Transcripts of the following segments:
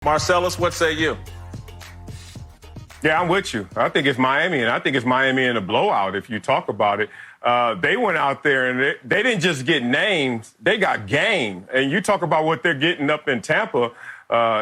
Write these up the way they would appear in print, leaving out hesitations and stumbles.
Marcellus, what say you? Yeah, I'm with you. I think it's Miami, and I think it's Miami in a blowout if you talk about it. They went out there, and they didn't just get names. They got game. And you talk about what they're getting up in Tampa,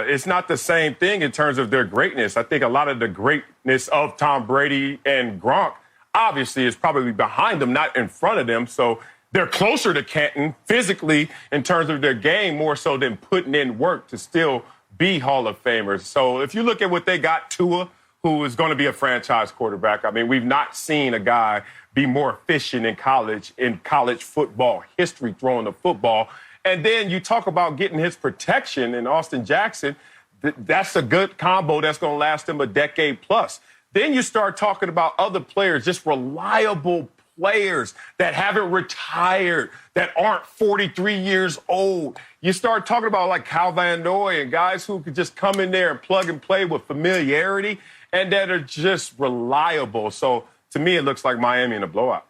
it's not the same thing in terms of their greatness. I think a lot of the greatness of Tom Brady and Gronk obviously is probably behind them, not in front of them. So they're closer to Canton physically in terms of their game more so than putting in work to still be Hall of Famers. So if you look at what they got, Tua, who is going to be a franchise quarterback. I mean, we've not seen a guy be more efficient in college football history throwing the football. And then you talk about getting his protection in Austin Jackson. That's a good combo that's going to last him a decade plus. Then you start talking about other players, just reliable players that haven't retired, that aren't 43 years old. You start talking about like Tagovailoa and guys who could just come in there and plug and play with familiarity and that are just reliable. So to me, it looks like Miami in a blowout.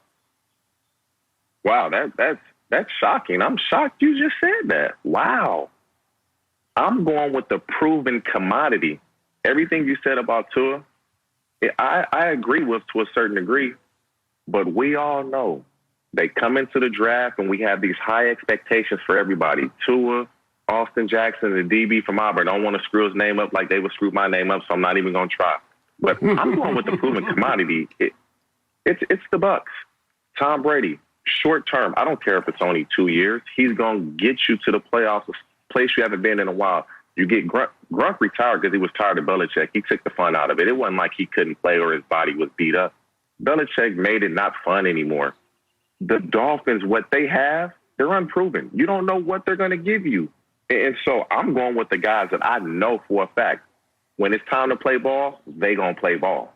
Wow, that's shocking. I'm shocked you just said that. Wow. I'm going with the proven commodity. Everything you said about Tua, I agree with to a certain degree, but we all know they come into the draft and we have these high expectations for everybody. Tua, Austin Jackson, the DB from Auburn. I don't want to screw his name up like they would screw my name up, so I'm not even going to try. But I'm going with the proven commodity. It's the Bucs. Tom Brady, short term. I don't care if it's only 2 years. He's going to get you to the playoffs, a place you haven't been in a while. You get Gronk retired because he was tired of Belichick. He took the fun out of it. It wasn't like he couldn't play or his body was beat up. Belichick made it not fun anymore. The Dolphins, what they have, they're unproven. You don't know what they're going to give you. And so I'm going with the guys that I know for a fact. When it's time to play ball, they going to play ball.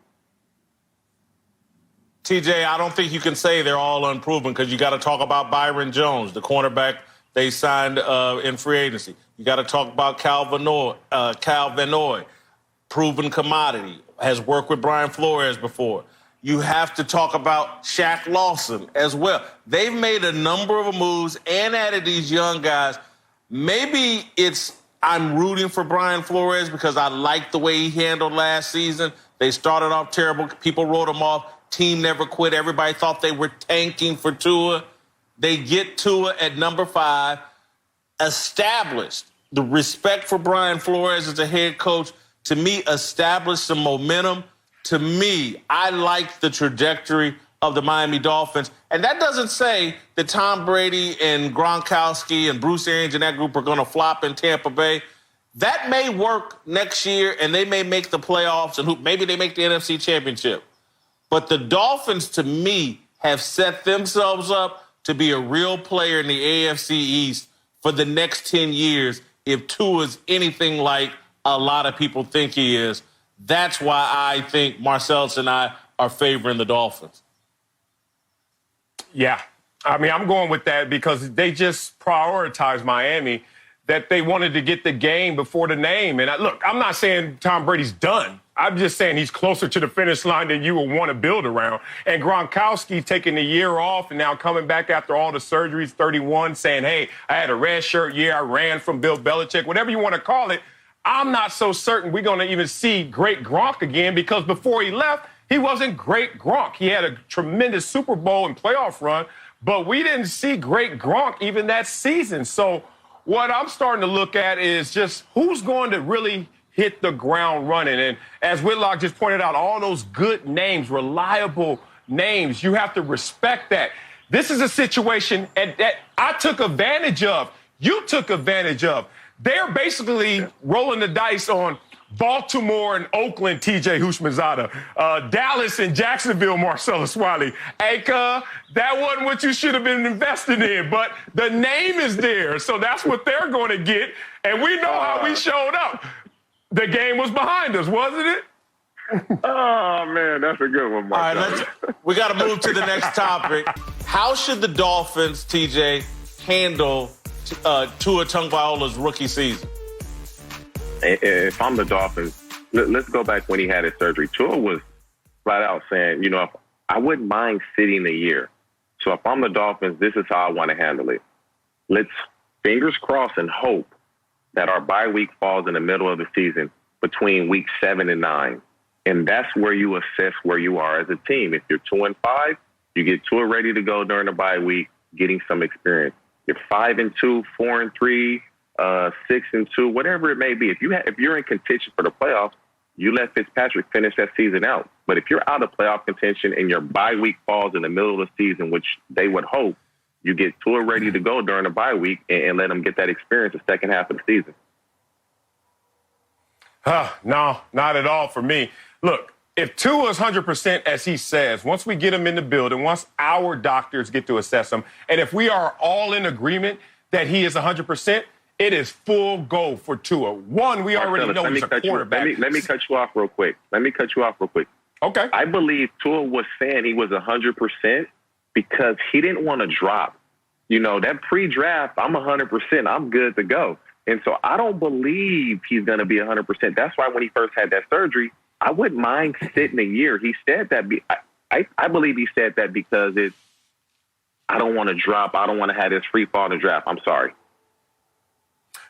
TJ, I don't think you can say they're all unproven because you got to talk about Byron Jones, the cornerback they signed in free agency. You got to talk about Cal Vanoy, proven commodity, has worked with Brian Flores before. You have to talk about Shaq Lawson as well. They've made a number of moves and added these young guys. Maybe I'm rooting for Brian Flores because I like the way he handled last season. They started off terrible. People wrote him off. Team never quit. Everybody thought they were tanking for Tua. They get Tua at number 5, established the respect for Brian Flores as a head coach. To me, established some momentum. To me, I like the trajectory of the Miami Dolphins. And that doesn't say that Tom Brady and Gronkowski and Bruce Arians and that group are going to flop in Tampa Bay. That may work next year, and they may make the playoffs, and maybe they make the NFC Championship. But the Dolphins, to me, have set themselves up to be a real player in the AFC East for the next 10 years if Tua is anything like a lot of people think he is. That's why I think Marcellus and I are favoring the Dolphins. Yeah. I mean, I'm going with that because they just prioritized Miami, that they wanted to get the game before the name. And look, I'm not saying Tom Brady's done. I'm just saying he's closer to the finish line than you would want to build around. And Gronkowski taking a year off and now coming back after all the surgeries, 31, saying, hey, I had a red shirt year. I ran from Bill Belichick, whatever you want to call it. I'm not so certain we're going to even see great Gronk again because before he left, he wasn't great Gronk. He had a tremendous Super Bowl and playoff run, but we didn't see great Gronk even that season. So what I'm starting to look at is just who's going to really hit the ground running. And as Whitlock just pointed out, all those good names, reliable names, you have to respect that. This is a situation that I took advantage of. You took advantage of. They're basically rolling the dice on Baltimore and Oakland, TJ Houshmandzadeh, Dallas and Jacksonville, Marcellus Wiley. Hey, that wasn't what you should have been investing in, but the name is there, so that's what they're going to get. And we know how we showed up. The game was behind us, wasn't it? Oh, man, that's a good one, Marcellus. All right, we got to move to the next topic. How should the Dolphins, TJ, handle Tua Tagovailoa's rookie season? If I'm the Dolphins, let's go back when he had his surgery. Tua was flat out saying, I wouldn't mind sitting a year. So if I'm the Dolphins, this is how I want to handle it. Let's fingers crossed and hope that our bye week falls in the middle of the season between week 7 and 9. And that's where you assess where you are as a team. If you're 2-5, you get Tua ready to go during the bye week, getting some experience. You're 5-2, 4-3, 6-2, whatever it may be. If you're in contention for the playoffs, you let Fitzpatrick finish that season out. But if you're out of playoff contention and your bye week falls in the middle of the season, which they would hope, you get Tua ready to go during the bye week and let them get that experience the second half of the season. No, not at all for me. Look, if Tua is 100%, as he says, once we get him in the building, once our doctors get to assess him, and if we are all in agreement that he is 100%, it is full go for Tua. One, we already know he's a quarterback. Let me cut you off real quick. Okay. I believe Tua was saying he was 100% because he didn't want to drop. You know, that pre-draft, I'm 100%. I'm good to go. And so I don't believe he's going to be 100%. That's why when he first had that surgery, I wouldn't mind sitting a year. He said that. I believe he said that because I don't want to drop. I don't want to have this free fall in the draft. I'm sorry.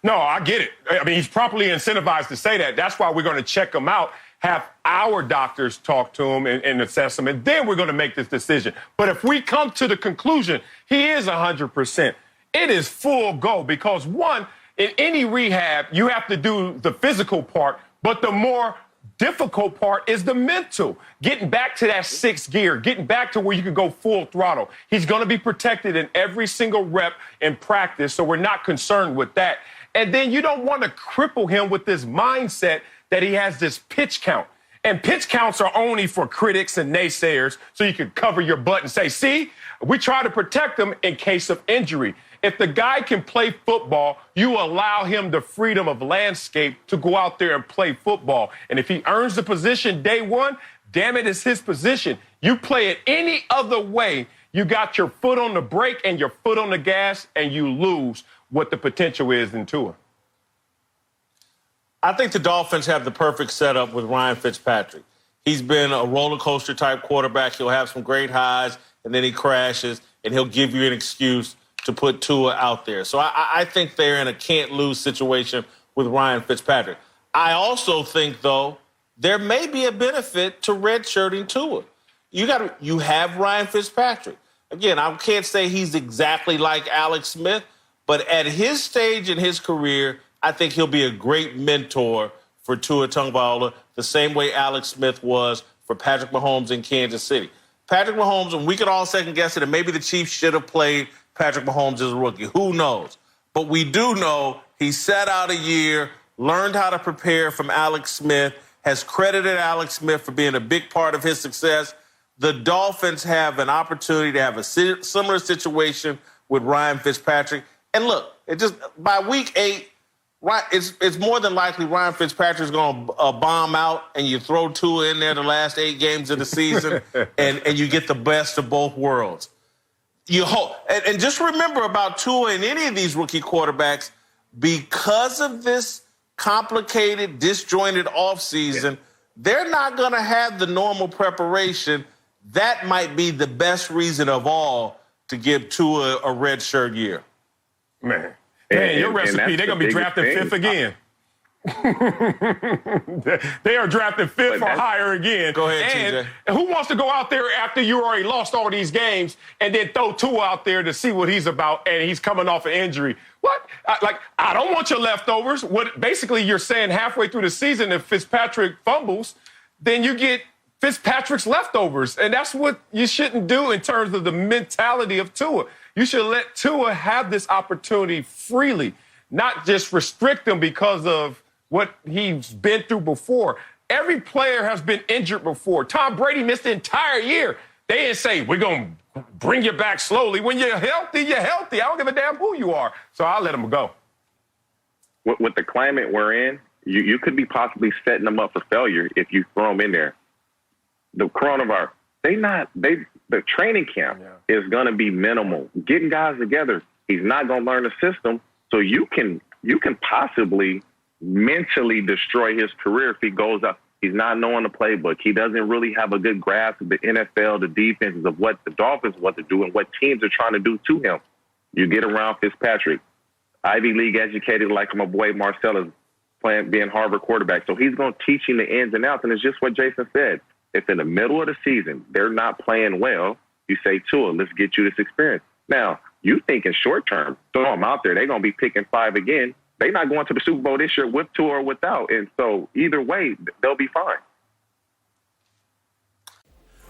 No, I get it. I mean, he's properly incentivized to say that. That's why we're going to check him out, have our doctors talk to him and assess him, and then we're going to make this decision. But if we come to the conclusion he is 100%, it is full go because, one, in any rehab, you have to do the physical part, but the more difficult part is the mental. Getting back to that sixth gear, getting back to where you can go full throttle. He's going to be protected in every single rep in practice, so we're not concerned with that. And then you don't want to cripple him with this mindset that he has this pitch count. And pitch counts are only for critics and naysayers, so you can cover your butt and say, see, we try to protect him in case of injury. If the guy can play football, you allow him the freedom of landscape to go out there and play football. And if he earns the position day one, damn it, it's his position. You play it any other way, you got your foot on the brake and your foot on the gas, and you lose what the potential is in Tua. I think the Dolphins have the perfect setup with Ryan Fitzpatrick. He's been a roller coaster type quarterback. He'll have some great highs, and then he crashes, and he'll give you an excuse to put Tua out there. So I think they're in a can't-lose situation with Ryan Fitzpatrick. I also think, though, there may be a benefit to redshirting Tua. You have Ryan Fitzpatrick. Again, I can't say he's exactly like Alex Smith, but at his stage in his career, I think he'll be a great mentor for Tua Tagovailoa, the same way Alex Smith was for Patrick Mahomes in Kansas City. Patrick Mahomes, and we could all second-guess it, and maybe the Chiefs should have played Patrick Mahomes as a rookie. Who knows? But we do know he sat out a year, learned how to prepare from Alex Smith, has credited Alex Smith for being a big part of his success. The Dolphins have an opportunity to have a similar situation with Ryan Fitzpatrick. And look, by week 8, it's more than likely Ryan Fitzpatrick's going to bomb out, and you throw Tua in there the last 8 games of the season, and you get the best of both worlds. You hope. And just remember about Tua and any of these rookie quarterbacks, because of this complicated, disjointed offseason, they're not going to have the normal preparation. That might be the best reason of all to give Tua a redshirt year. Man, your recipe, they're going to be drafting 5th again. They are drafting 5th or higher again. Go ahead, and who wants to go out there after you already lost all these games and then throw Tua out there to see what he's about, and he's coming off an injury? What? I don't want your leftovers. What basically you're saying halfway through the season, if Fitzpatrick fumbles, then you get Fitzpatrick's leftovers. And that's what you shouldn't do in terms of the mentality of Tua. You should let Tua have this opportunity freely, not just restrict him because of what he's been through before. Every player has been injured before. Tom Brady missed the entire year. They didn't say, we're going to bring you back slowly. When you're healthy, you're healthy. I don't give a damn who you are. So I'll let him go. With the climate we're in, you could be possibly setting them up for failure if you throw them in there. The coronavirus, the training camp is going to be minimal. Getting guys together, he's not going to learn the system. So you can possibly mentally destroy his career if he goes up. He's not knowing the playbook. He doesn't really have a good grasp of the NFL, the defenses of what the Dolphins want to do and what teams are trying to do to him. You get around Fitzpatrick. Ivy League educated like my boy Marcellus being Harvard quarterback. So he's going to teach him the ins and outs. And it's just what Jason said. If in the middle of the season they're not playing well, you say, Tua, let's get you this experience. Now, you thinking short term, throw them out there. They're going to be picking 5 again. They're not going to the Super Bowl this year with Tua or without. And so either way, they'll be fine.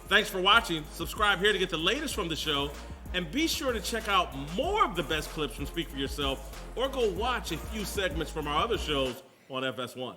Thanks for watching. Subscribe here to get the latest from the show. And be sure to check out more of the best clips from Speak For Yourself or go watch a few segments from our other shows on FS1.